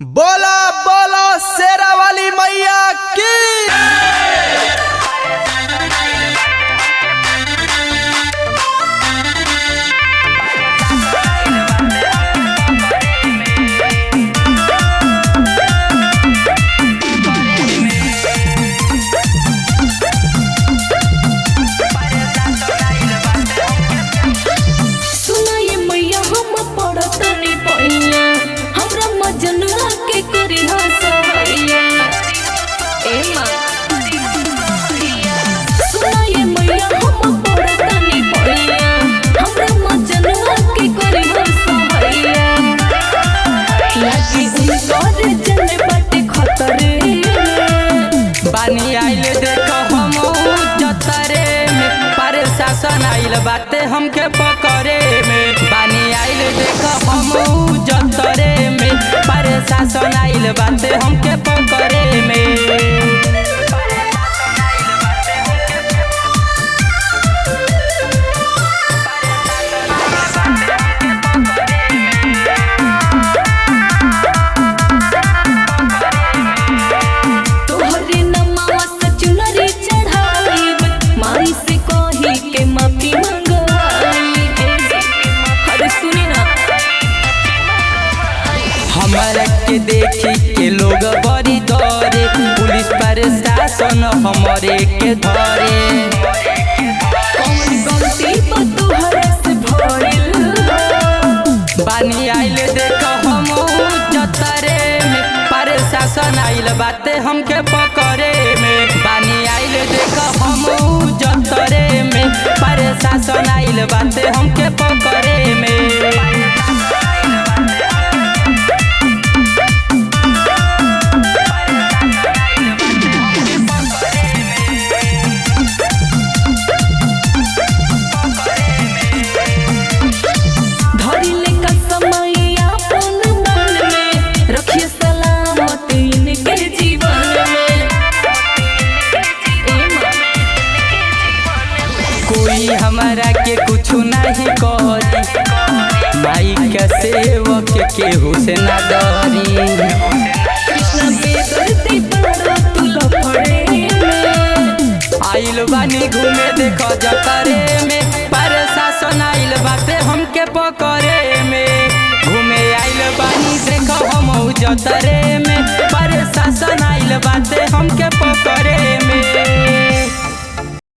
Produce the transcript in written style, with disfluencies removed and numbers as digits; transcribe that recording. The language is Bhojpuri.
बोला बोला शेरा वाली मैया की। बानी आइल देखो हम जतरे में प्रशासन आइल बाते हमके पकड़े में। बानी आइल देखो हम जतरे में प्रशासन आइल बाते हमके पकड़े में। हमारा के देखी के लोग बड़ी डरे, पुलिस प्रशासन हमारे के धरे। बानी आइल देखो हम जतरे में प्रशासन आइल बाते हमके पकड़े में। बानी आइल देखो हम जतरे में प्रशासन आइल बाते हमके पकड़े में। कोई हमारा के कुछ नहीं करी, माई के सेवक केहू से ना डरी। आइल बानी घूमे देखो जतरे में प्रशासन आइल बाते हमके पकड़े में। घूमे आइल बानी देखो हम जतरे में प्रशासन आइल बाते हमके पकड़े